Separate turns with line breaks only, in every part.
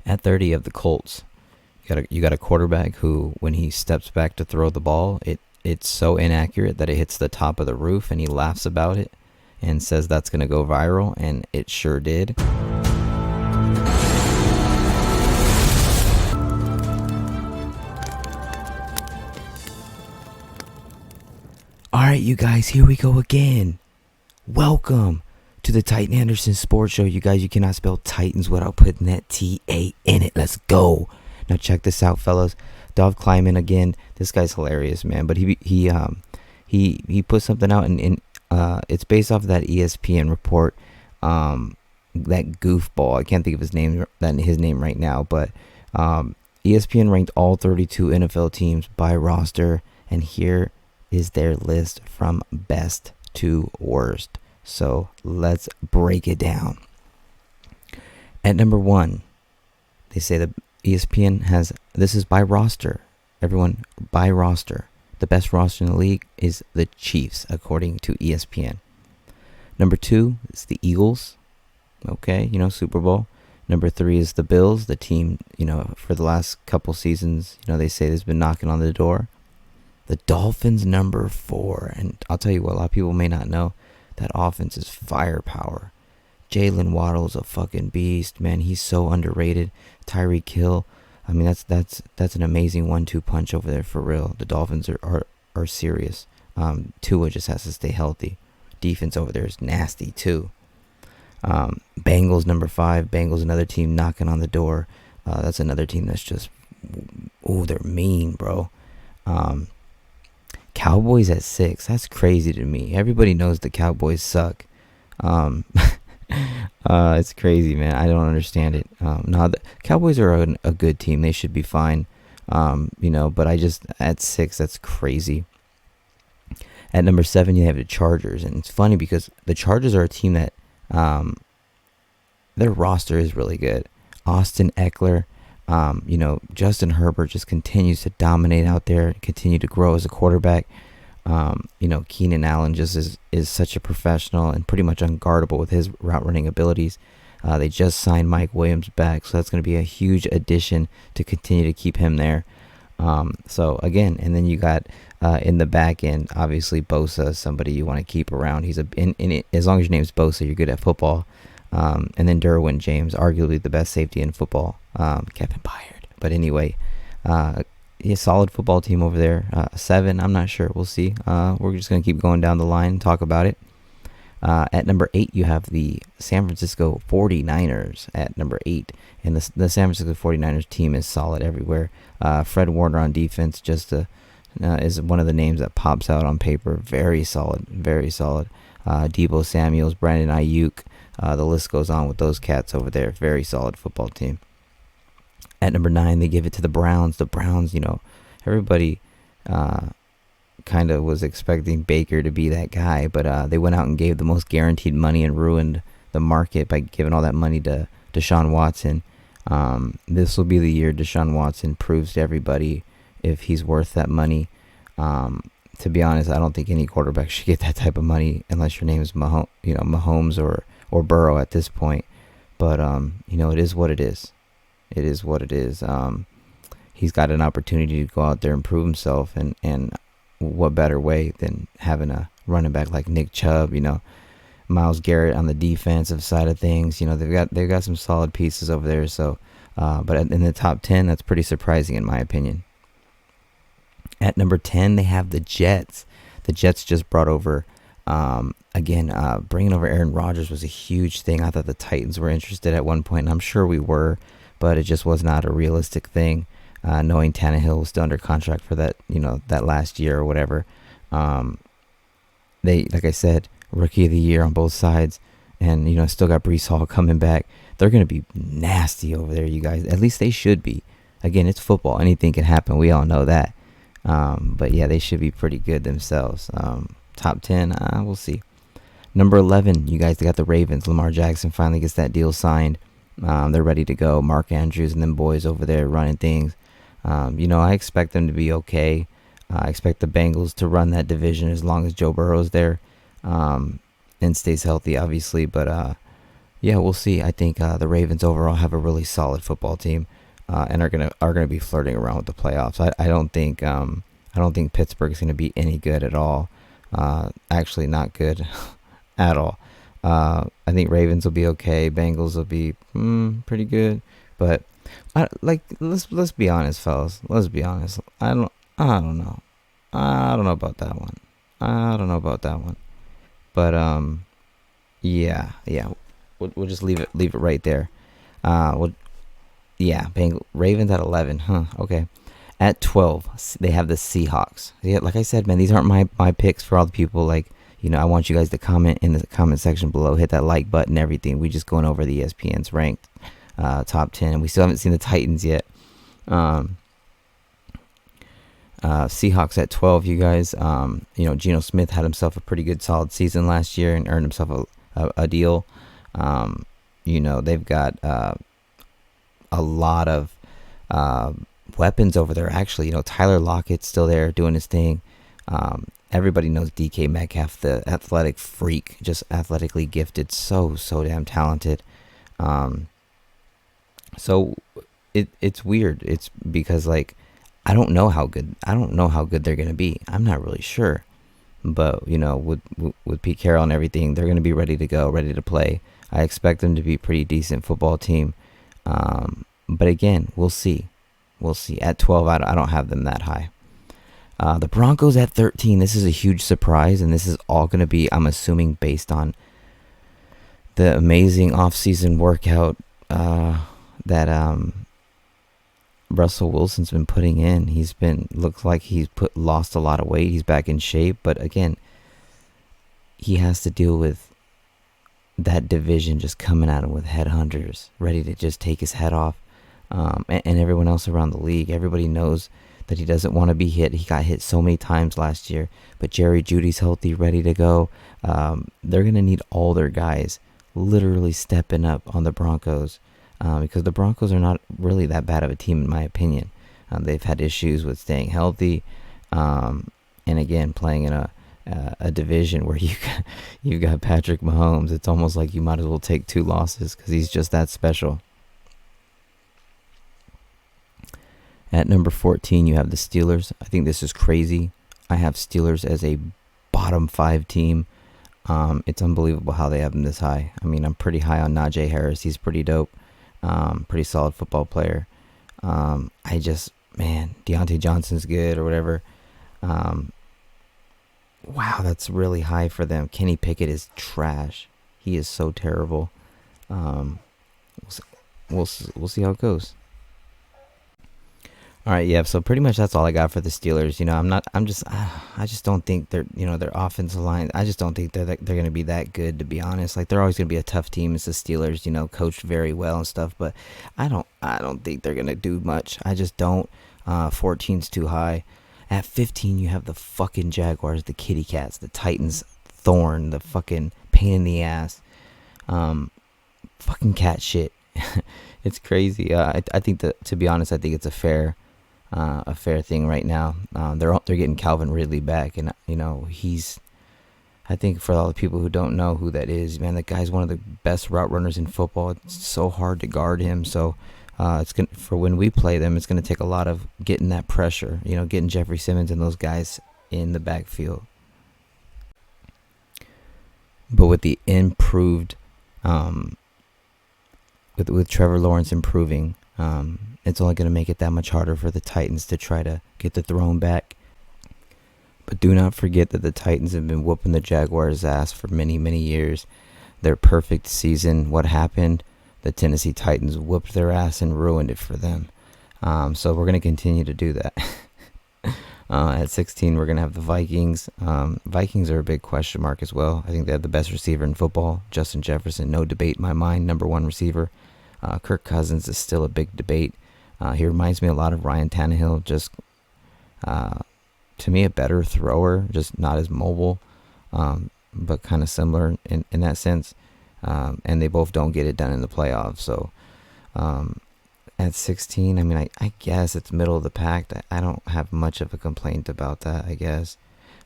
At 30 of the Colts, you got a quarterback who, when he steps back to throw the ball, it's so inaccurate that it hits the top of the roof, and he laughs about it and says that's going to go viral, and it sure did. All right, you guys, here we go again. Welcome to the Titan Anderson Sports Show. You guys, you cannot spell Titans without putting that T-A in it. Let's go. Now check this out, fellas. Dov Kleiman again. This guy's hilarious, man. But he put something out, and it's based off of that ESPN report. That goofball. I can't think of his name right now, but ESPN ranked all 32 NFL teams by roster, and here is their list from best to worst. So let's break it down. At number 1, they say the ESPN has, this is by roster. Everyone, by roster. The best roster in the league is the Chiefs, according to ESPN. Number 2 is the Eagles. Okay, Super Bowl. Number 3 is the Bills, the team, for the last couple seasons, they say has been knocking on the door. The Dolphins, number 4. And I'll tell you what, a lot of people may not know, that offense is firepower. Jalen Waddle's a fucking beast, man. He's so underrated. Tyreek Hill, I mean, that's an amazing 1-2 punch over there for real. The Dolphins are serious. Tua just has to stay healthy. Defense over there is nasty too. Bengals, number 5. Bengals, another team knocking on the door. That's another team that's just, they're mean, bro. Cowboys at 6. That's crazy to me. Everybody knows the Cowboys suck. It's crazy, man. I don't understand it. No, the Cowboys are a good team. They should be fine. But at 6, that's crazy. At number 7, you have the Chargers, and it's funny because the Chargers are a team that their roster is really good. Austin Eckler, Justin Herbert just continues to dominate out there, continue to grow as a quarterback. Keenan Allen just is such a professional and pretty much unguardable with his route running abilities. They just signed Mike Williams back, so that's going to be a huge addition to continue to keep him there. So again, and then you got in the back end, obviously Bosa, somebody you want to keep around. He's as long as your name's Bosa, you're good at football. And then Derwin James, arguably the best safety in football. Kevin Byard. But anyway, a solid football team over there. 7, I'm not sure. We'll see. We're just going to keep going down the line and talk about it. At number 8, you have the San Francisco 49ers at number 8. And the San Francisco 49ers team is solid everywhere. Fred Warner on defense just is one of the names that pops out on paper. Very solid, very solid. Deebo Samuels, Brandon Ayuk. The list goes on with those cats over there. Very solid football team. At number 9, they give it to the Browns. The Browns, everybody kind of was expecting Baker to be that guy, but they went out and gave the most guaranteed money and ruined the market by giving all that money to Deshaun Watson. This will be the year Deshaun Watson proves to everybody if he's worth that money. To be honest, I don't think any quarterback should get that type of money unless your name is Mahomes or Burrow at this point. But it is what it is. It is what it is. He's got an opportunity to go out there and prove himself, and what better way than having a running back like Nick Chubb, Myles Garrett on the defensive side of things. They've got some solid pieces over there. So, but in the top 10, that's pretty surprising in my opinion. At number 10, they have the Jets. The Jets just brought over. Bringing over Aaron Rodgers was a huge thing. I thought the Titans were interested at one point, and I'm sure we were, but it just was not a realistic thing. Knowing Tannehill was still under contract for that, that last year or whatever. They, like I said, rookie of the year on both sides, and still got Breece Hall coming back. They're gonna be nasty over there, you guys. At least they should be. Again, it's football; anything can happen. We all know that. But yeah, they should be pretty good themselves. Top 10, we'll see. Number 11, you guys, they got the Ravens. Lamar Jackson finally gets that deal signed. They're ready to go. Mark Andrews and them boys over there running things. I expect them to be okay. I expect the Bengals to run that division as long as Joe Burrow's there and stays healthy, obviously. But Yeah, we'll see. I think the Ravens overall have a really solid football team, and are gonna be flirting around with the playoffs. I don't think Pittsburgh's gonna be any good at all. Actually, not good at all. I think Ravens will be okay. Bengals will be pretty good, but let's be honest, fellas. Let's be honest. I don't know. I don't know about that one. I don't know about that one. But yeah. We'll just leave it right there. Well, yeah, Ravens at 11. Huh. Okay. At 12, they have the Seahawks. Yeah, like I said, man, these aren't my picks for all the people. Like, I want you guys to comment in the comment section below. Hit that like button, everything. We just going over the ESPN's ranked top 10, and we still haven't seen the Titans yet. Um, Seahawks at 12, you guys. Geno Smith had himself a pretty good, solid season last year and earned himself a deal. They've got a lot of weapons over there. Actually, Tyler Lockett's still there doing his thing. Everybody knows DK Metcalf, the athletic freak, just athletically gifted, so damn talented. So it's weird. It's because I don't know how good they're gonna be. I'm not really sure. But with Pete Carroll and everything, they're gonna be ready to go, ready to play. I expect them to be a pretty decent football team. But again, we'll see. We'll see. At 12, I don't have them that high. The Broncos at 13. This is a huge surprise, and this is all going to be, I'm assuming, based on the amazing offseason workout that Russell Wilson's been putting in. Looks like he's lost a lot of weight. He's back in shape, but again, he has to deal with that division just coming at him with headhunters ready to just take his head off. And everyone else around the league, everybody knows that he doesn't want to be hit. He got hit so many times last year, but Jerry Jeudy's healthy, ready to go. They're going to need all their guys literally stepping up on the Broncos, because the Broncos are not really that bad of a team in my opinion. They've had issues with staying healthy, and again, playing in a division where you've got Patrick Mahomes. It's almost like you might as well take 2 losses because he's just that special. At number 14, you have the Steelers. I think this is crazy. I have Steelers as a bottom 5 team. It's unbelievable how they have them this high. I mean, I'm pretty high on Najee Harris. He's pretty dope. Pretty solid football player. Deontay Johnson's good or whatever. Wow, that's really high for them. Kenny Pickett is trash. He is so terrible. We'll see how it goes. All right, yeah. So pretty much that's all I got for the Steelers. I just don't think their offensive line. I just don't think they're going to be that good, to be honest. Like, they're always going to be a tough team. It's the Steelers, coached very well and stuff. But I don't think they're going to do much. I just don't. 14's too high. At 15, you have the fucking Jaguars, the kitty cats, the Titans, thorn, the fucking pain in the ass. Fucking cat shit. It's crazy. I think that, to be honest, I think it's a fair thing right now. They're getting Calvin Ridley back, and I think for all the people who don't know who that is, man, that guy's one of the best route runners in football. It's so hard to guard him. So for when we play them, it's gonna take a lot of getting that pressure. Getting Jeffrey Simmons and those guys in the backfield. But with the improved, with Trevor Lawrence improving, it's only going to make it that much harder for the Titans to try to get the throne back. But do not forget that the Titans have been whooping the Jaguars' ass for many, many years. Their perfect season, what happened? The Tennessee Titans whooped their ass and ruined it for them. So we're going to continue to do that. At 16, we're going to have the Vikings. Vikings are a big question mark as well. I think they have the best receiver in football, Justin Jefferson. No debate in my mind, number 1 receiver. Kirk Cousins is still a big debate. He reminds me a lot of Ryan Tannehill, just to me a better thrower, just not as mobile, but kind of similar in that sense. And they both don't get it done in the playoffs. So at 16, I mean, I guess it's middle of the pack. I don't have much of a complaint about that, I guess.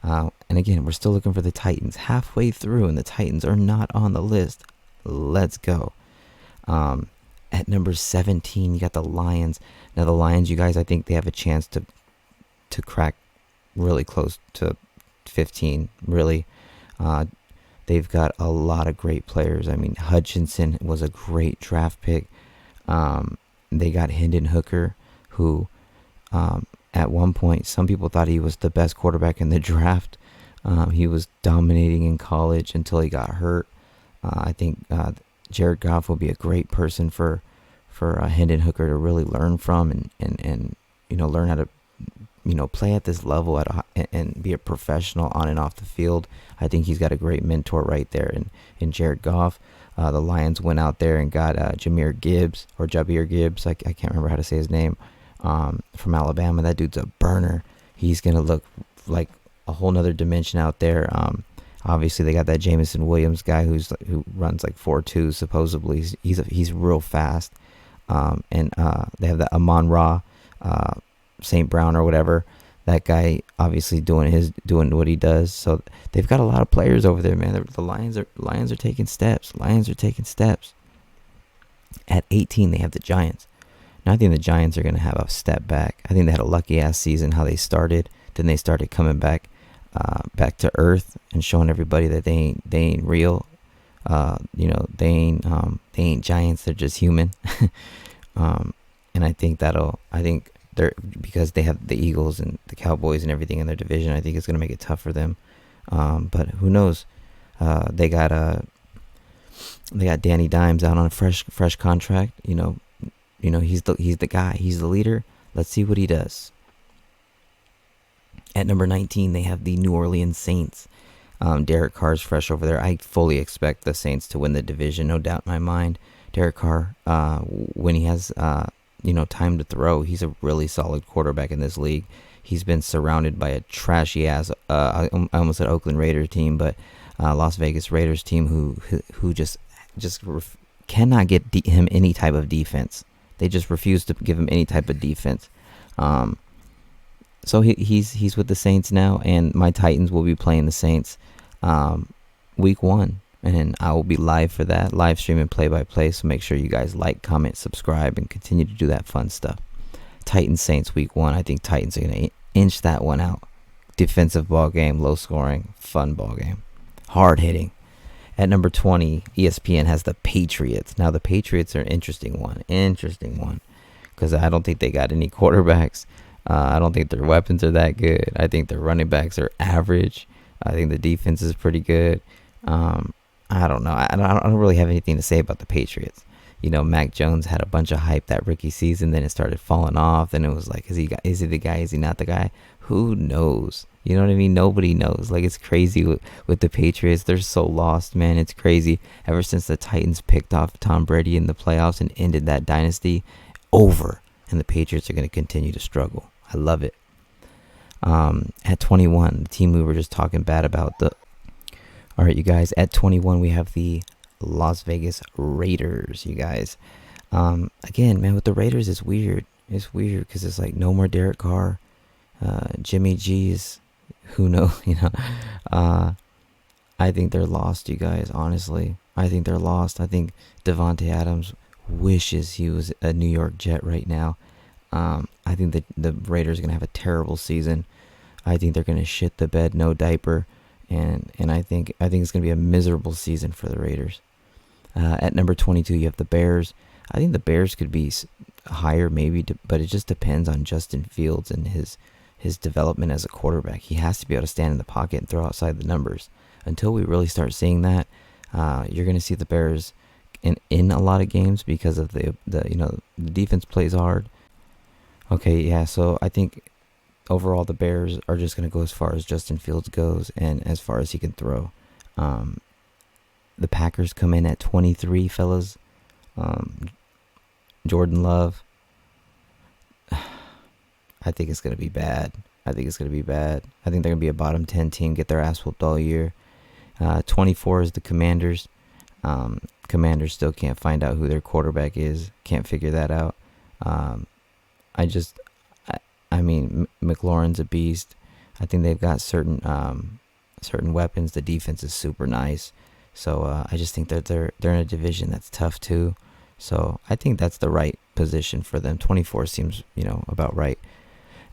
And again, we're still looking for the Titans halfway through, and the Titans are not on the list Let's go. Um, at number 17, you got the Lions. Now the Lions, you guys, I think they have a chance to crack really close to 15. Really, uh, they've got a lot of great players. I mean, Hutchinson was a great draft pick. Um, they got Hendon Hooker, who at one point some people thought he was the best quarterback in the draft. He was dominating in college until he got hurt. I think Jared Goff will be a great person for Hendon Hooker to really learn from and learn how to play at this level and be a professional on and off the field. I think he's got a great mentor right there in Jared Goff. The Lions went out there and got Jabir Gibbs. I can't remember how to say his name. From Alabama. That dude's a burner. He's gonna look like a whole nother dimension out there. Obviously they got that Jameson Williams guy who runs like 4.2 supposedly. He's real fast. And they have that Amon Ra, St. Brown or whatever. That guy obviously doing what he does. So they've got a lot of players over there, man. The Lions are taking steps. Lions are taking steps. At 18, they have the Giants. Now I think the Giants are going to have a step back. I think they had a lucky-ass season how they started. Then they started coming back to earth and showing everybody that they ain't real. They ain't giants. They're just human. And I think they're because they have the Eagles and the Cowboys and everything in their division. I think it's going to make it tough for them. But who knows? They got Danny Dimes out on a fresh contract. He's the guy. He's the leader. Let's see what he does. At number 19, they have the New Orleans Saints. Derek Carr's fresh over there. I fully expect the Saints to win the division, no doubt in my mind. Derek Carr, when he has time to throw, he's a really solid quarterback in this league. He's been surrounded by a trashy ass. I almost said Oakland Raiders team, but Las Vegas Raiders team who just cannot get him any type of defense. They just refuse to give him any type of defense. So he's with the Saints now, and my Titans will be playing the Saints week 1. And I will be live for that, live streaming play-by-play. So make sure you guys like, comment, subscribe, and continue to do that fun stuff. Titans Saints week 1. I think Titans are going to inch that one out. Defensive ball game, low scoring, fun ball game. Hard hitting. At number 20, ESPN has the Patriots. Now, the Patriots are an interesting one. Because I don't think they got any quarterbacks. I don't think their weapons are that good. I think their running backs are average. I think the defense is pretty good. I don't know. I don't really have anything to say about the Patriots. Mac Jones had a bunch of hype that rookie season. Then it started falling off. Then it was like, is he the guy? Is he not the guy? Who knows? You know what I mean? Nobody knows. Like, it's crazy with the Patriots. They're so lost, man. It's crazy. Ever since the Titans picked off Tom Brady in the playoffs and ended that dynasty, over. And the Patriots are going to continue to struggle. I love it. At 21, the team we were just talking bad about. All right, you guys. At 21, we have the Las Vegas Raiders, you guys. Again, man, with the Raiders, it's weird. It's weird because it's like no more Derek Carr. Jimmy G's, who knows, I think they're lost, you guys, honestly. I think they're lost. I think Devontae Adams wishes he was a New York Jet right now. I think that the Raiders are going to have a terrible season. I think they're going to shit the bed, no diaper. And I think it's going to be a miserable season for the Raiders. At number 22, you have the Bears. I think the Bears could be higher maybe, but it just depends on Justin Fields and his development as a quarterback. He has to be able to stand in the pocket and throw outside the numbers. Until we really start seeing that, you're going to see the Bears in a lot of games because of the defense plays hard. Okay, yeah, so I think overall the Bears are just going to go as far as Justin Fields goes and as far as he can throw. The Packers come in at 23, fellas. Jordan Love. I think it's going to be bad. I think they're going to be a bottom 10 team, get their ass whooped all year. 24 is the Commanders. Commanders still can't find out who their quarterback is. Can't figure that out. McLaurin's a beast. I think they've got certain weapons. The defense is super nice. So I just think that they're in a division that's tough too. So I think that's the right position for them. 24 seems, about right.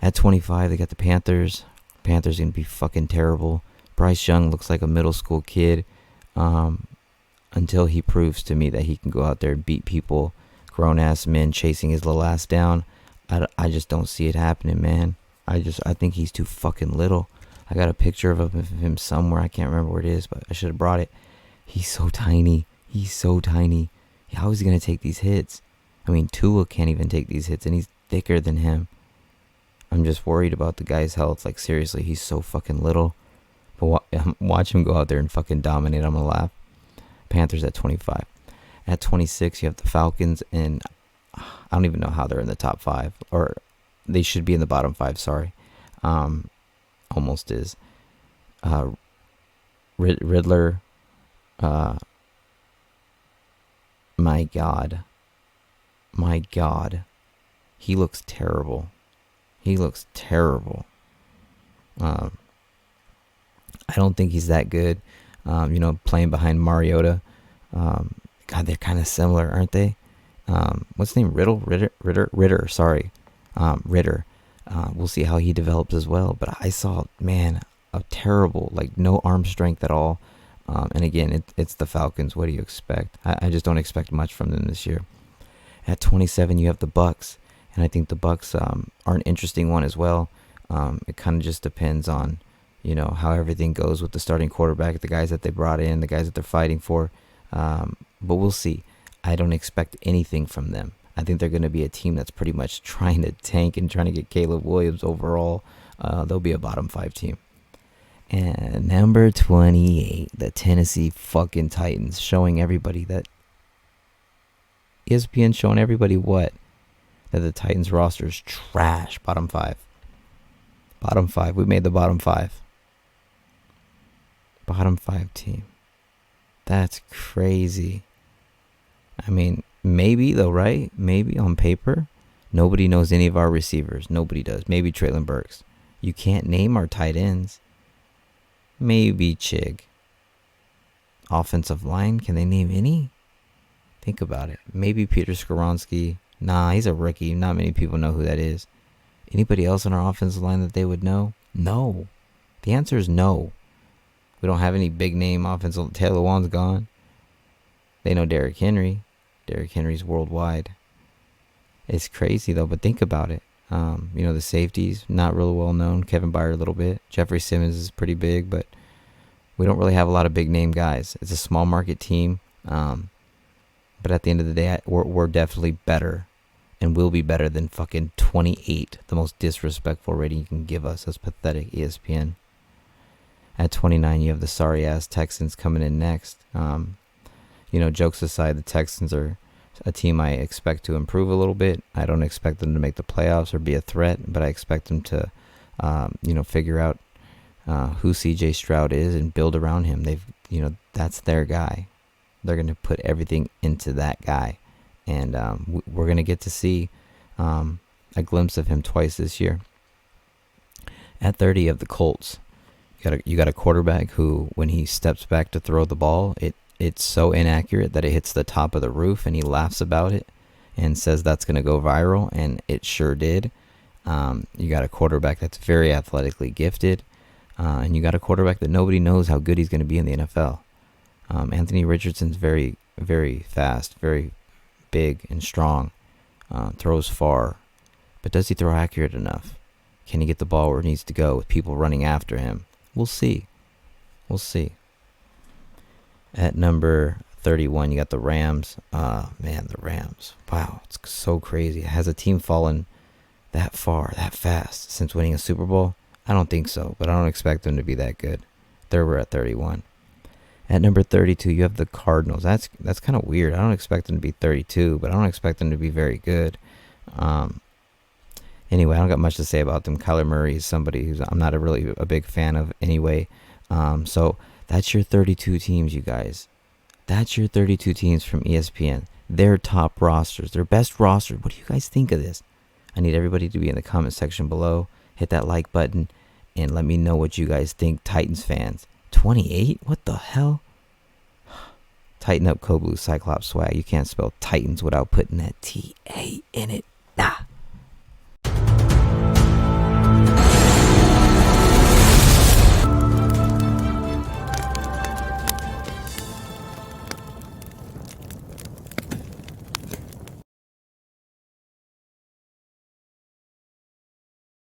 At 25, they got the Panthers. Panthers gonna be fucking terrible. Bryce Young looks like a middle school kid. Until he proves to me that he can go out there and beat people, grown ass men chasing his little ass down. I just don't see it happening, man. I think he's too fucking little. I got a picture of him somewhere. I can't remember where it is, but I should have brought it. He's so tiny. How is he going to take these hits? I mean, Tua can't even take these hits, and he's thicker than him. I'm just worried about the guy's health. Like, seriously, he's so fucking little. But watch him go out there and fucking dominate. I'm going to laugh. Panthers at 25. At 26, you have the Falcons, and I don't even know how they're in the top 5. Or they should be in the bottom 5, sorry. Almost is. Riddler. My God. He looks terrible. I don't think he's that good. Playing behind Mariota. God, they're kind of similar, aren't they? What's his name? Ritter. Sorry. Ritter. We'll see how he develops as well. But I saw, man, a terrible, no arm strength at all. And again, it's the Falcons. What do you expect? I just don't expect much from them this year. At 27, you have the Bucks. And I think the Bucks are an interesting one as well. It kind of just depends on, how everything goes with the starting quarterback, the guys that they brought in, the guys that they're fighting for. But we'll see. I don't expect anything from them. I think they're going to be a team that's pretty much trying to tank and trying to get Caleb Williams overall. They'll be a bottom 5 team. And number 28, the Tennessee fucking Titans, showing everybody that ESPN showing everybody what? That the Titans roster is trash. Bottom 5. We made the bottom 5. Bottom 5 team. That's crazy. I mean, maybe though, right? Maybe on paper. Nobody knows any of our receivers. Nobody does. Maybe Traylon Burks. You can't name our tight ends. Maybe Chig. Offensive line, can they name any? Think about it. Maybe Peter Skoronski. Nah, he's a rookie. Not many people know who that is. Anybody else on our offensive line that they would know? No. The answer is no. We don't have any big name offensive. Taylor Lewan's gone. They know Derrick Henry. Derrick Henry's worldwide. It's crazy though, but think about it. The safeties, not really well known. Kevin Byard a little bit. Jeffrey Simmons is pretty big, but we don't really have a lot of big name guys. It's a small market team. But at the end of the day, we're definitely better. And will be better than fucking 28. The most disrespectful rating you can give us. That's pathetic, ESPN. At 29, you have the sorry-ass Texans coming in next. Jokes aside, the Texans are a team I expect to improve a little bit. I don't expect them to make the playoffs or be a threat, but I expect them to, figure out who C.J. Stroud is and build around him. That's their guy. They're going to put everything into that guy. And we're going to get to see a glimpse of him twice this year. At 30, you have the Colts. You got a quarterback who, when he steps back to throw the ball, it's so inaccurate that it hits the top of the roof, and he laughs about it and says that's going to go viral, and it sure did. You got a quarterback that's very athletically gifted, and you got a quarterback that nobody knows how good he's going to be in the NFL. Anthony Richardson's very, very fast, very big and strong, throws far, but does he throw accurate enough? Can he get the ball where it needs to go with people running after him? We'll see. At number 31, you got the Rams. The Rams. Wow, it's so crazy. Has a team fallen that far, that fast since winning a Super Bowl? I don't think so, but I don't expect them to be that good. We're at 31. At number 32, you have the Cardinals. That's kind of weird. I don't expect them to be 32, but I don't expect them to be very good. Anyway, I don't got much to say about them. Kyler Murray is somebody who's I'm not really a big fan of anyway. So that's your 32 teams, you guys. That's your 32 teams from ESPN. Their top rosters, their best rosters. What do you guys think of this? I need everybody to be in the comment section below. Hit that like button and let me know what you guys think, Titans fans. 28? What the hell? Tighten up Code Blue Cyclops swag. You can't spell Titans without putting that T-A in it. Nah.